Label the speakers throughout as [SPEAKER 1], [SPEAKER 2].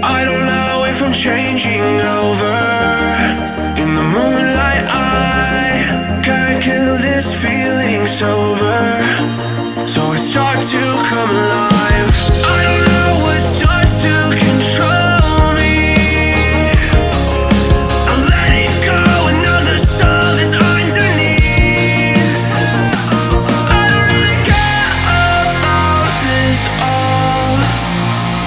[SPEAKER 1] I don't know if I'm changing over. In the moonlight I can't kill this feeling sober. So I start to come alive. I don't know what starts to control me. I let it go, another soul that's underneath. I don't really care about this all.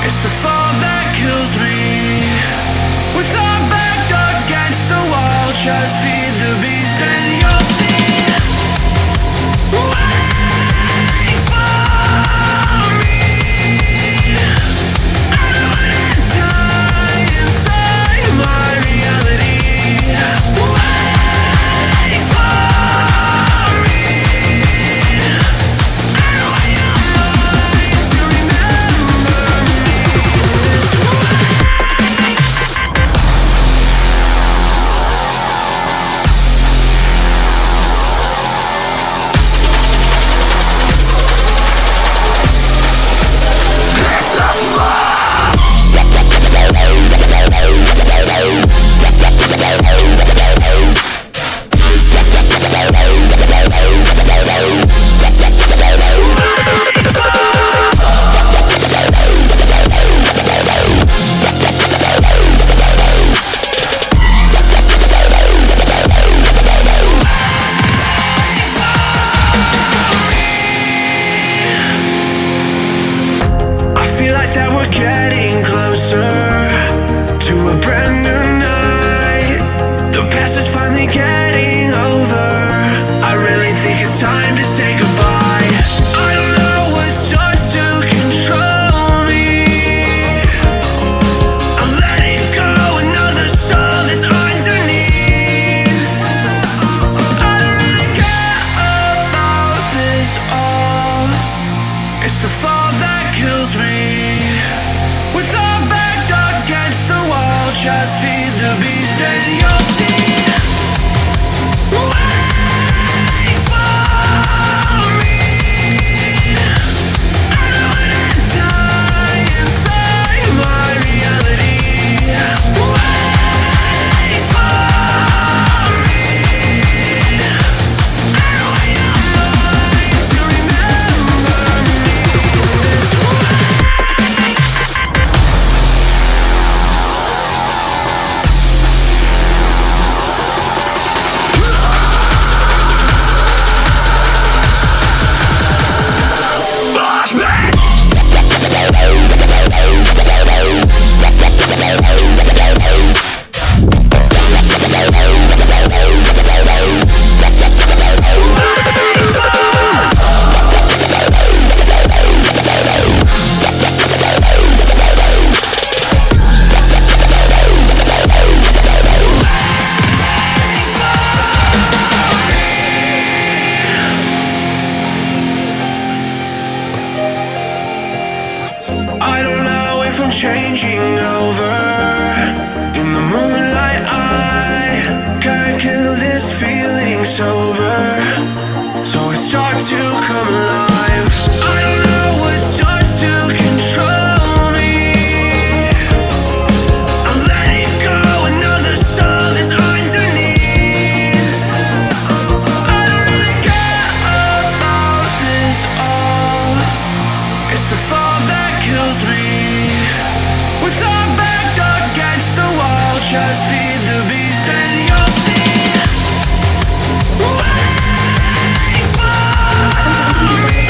[SPEAKER 1] It's the fall that kills me. With our back against the wall, just feed the beast and you'll see. Wait for me. I don't wanna die inside my reality. Wait for me. I don't want your mind to remember me this way. That we're getting closer to a brand new night. The past is finally getting over. I really think it's time to say goodbye. I don't know what starts to control me. I let it go, another soul that's underneath. I don't really care about this all. It's the fall that kills me. With our back against the wall, just feed the beast and you'll see. Wait for me. I don't wanna die inside my reality. Wait for me. I don't want your mind to remember me this way. I don't know if I'm changing over. In the moonlight I can't kill this feeling sober. So I start to come alive. I don't know what starts to control me. I let it go, another soul that's underneath. I don't really care about this all. It's the fall that kills me. With our back against the wall, just feed the beast and you'll see. Wait for me.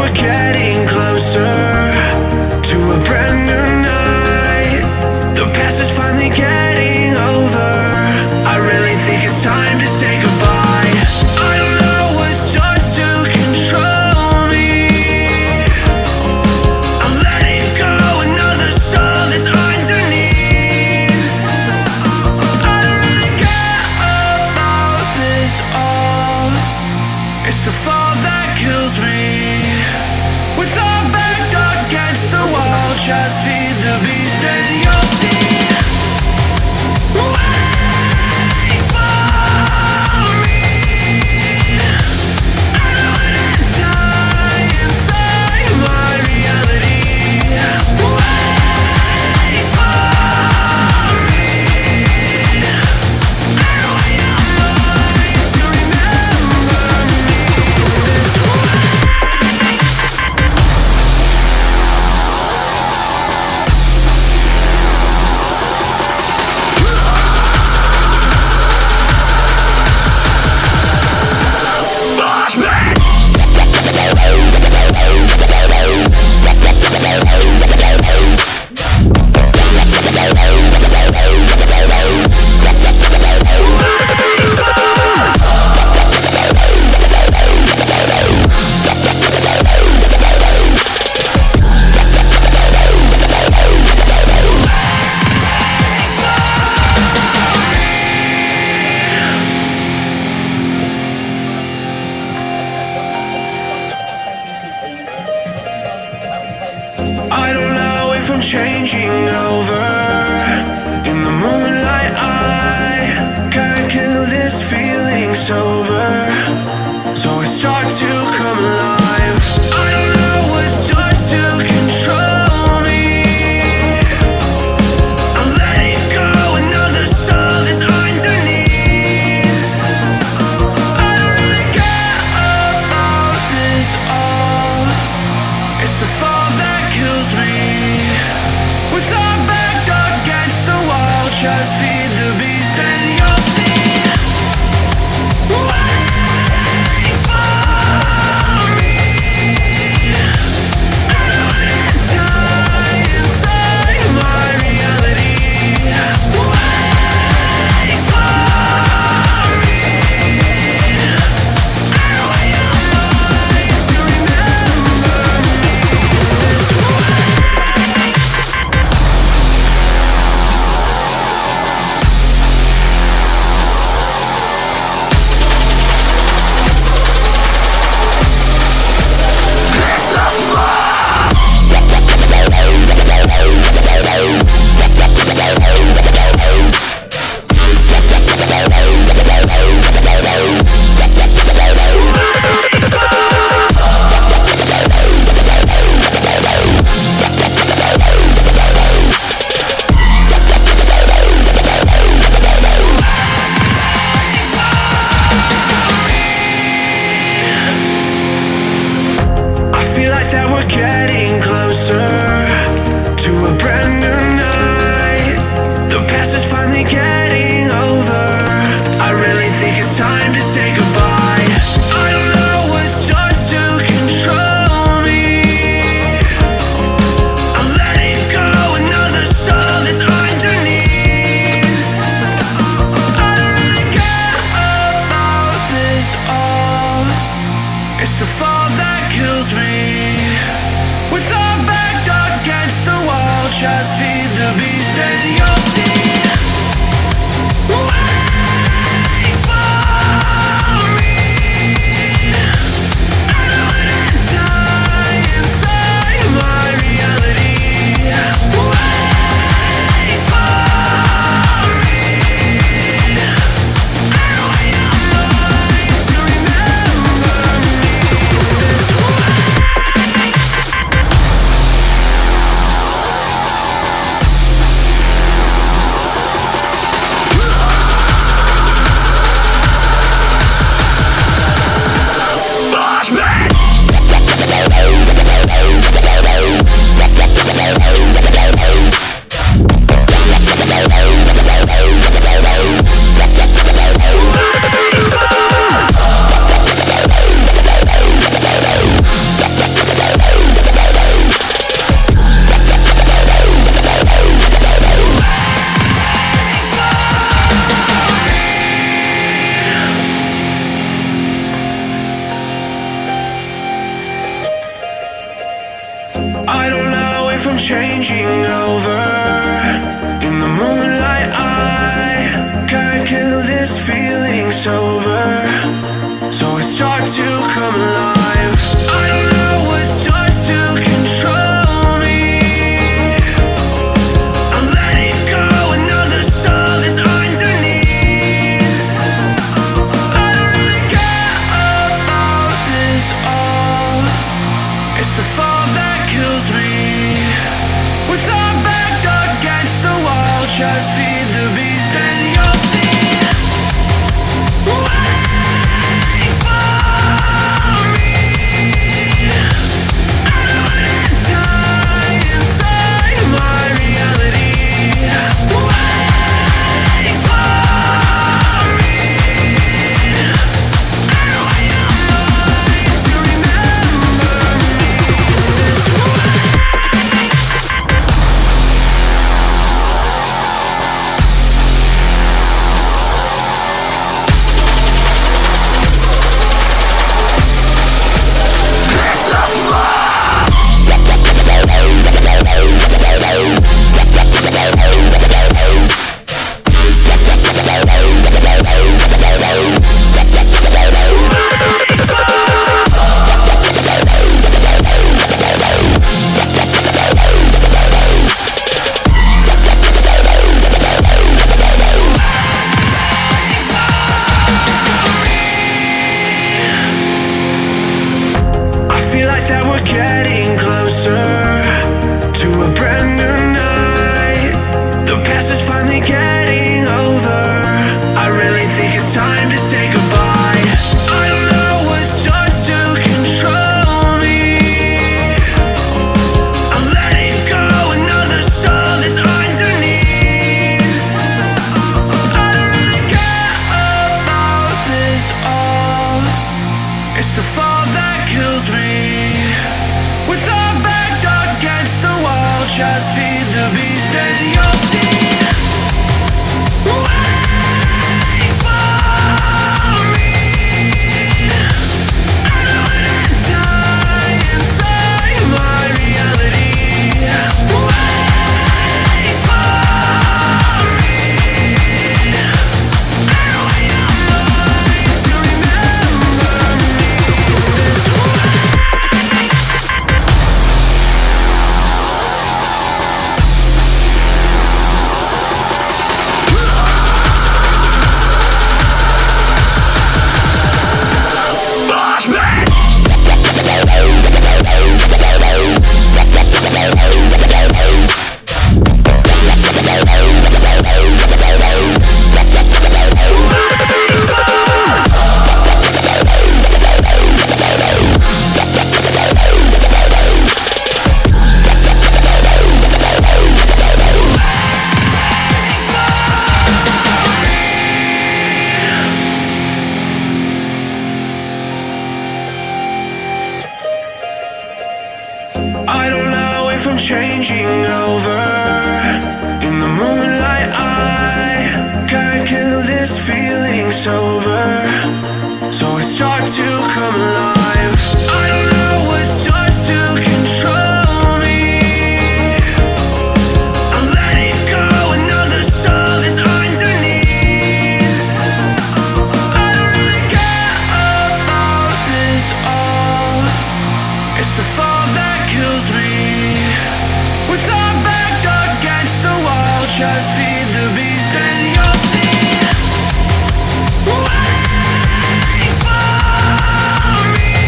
[SPEAKER 1] we're getting closer to a brand new night. The past is finally getting over. I really think it's time to say goodbye. I don't know what starts to control me. I'll let it go, another soul that's underneath. I don't really care about this all. It's the fall that kills me. With our back against the wall, just feed the beast and you'll see. Wait for me. I don't wanna die inside my reality. Wait for me. I don't want your mind to remember me this way. I don't know if I'm changing over. In the moonlight I can't kill this feeling sober. So I start to come alive. I don't know what starts to control me. I'll let it go, another soul that's underneath. I don't really care about this all. It's the fall that kills me. With our back against the wall, just feed the beast and you'll see. Wait for me. I don't wanna die inside my reality. Wait for me. I don't want your mind to remember me this way. That we're getting closer to a brand new night. The past is finally getting over. I really think it's time to say goodbye. I don't know what starts to control me. I'll let it go, another soul that's underneath. I don't really care about this all. It's the fall that kills me. With our back against the wall, just feed the beast and you'll see. Wait for me. I don't wanna die inside my reality. Wait for me. I don't want your mind to remember me this way. from changing over. In the moonlight I can't kill this feeling sober, so I start to come alive. I don't know what starts to control me. I let it go, another soul that's underneath. I don't really care about this all. It's the fall that kills me. With our back against the wall, just feed the beast and you'll see. Wait for me. I don't wanna die inside my reality. Wait for me. I don't want your mind to remember me this way. That we're getting closer to a brand new night. The past is finally getting over. I really think it's time to say goodbye. I don't know what starts to control me. I let it go, another soul that's underneath. I don't really care about this all. It's the fall that kills me. With our back against the wall, just feed the beast and you'll see. Wait for me. I don't wanna die inside my reality. Wait for me. I don't want your mind to remember me this way. I don't know if I'm changing over. In the moonlight I can't kill this feeling sober, so I start to come alive. I don't know what starts to control me. I let it go, another soul that's underneath. I don't really care about this all. It's the fall that kills me. With our back against the wall, just feed the beast and you'll see. Wait for me.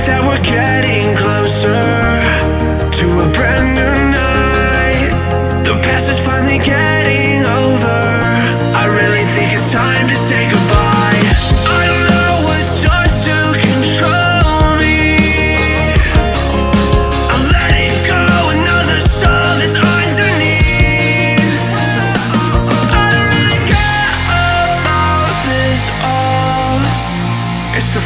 [SPEAKER 1] realize that we're getting closer to a brand new night. The past is finally getting over. I really think it's time to say goodbye. I don't know what starts to control me. I let it go, another soul that's underneath. I don't really care about this all. It's the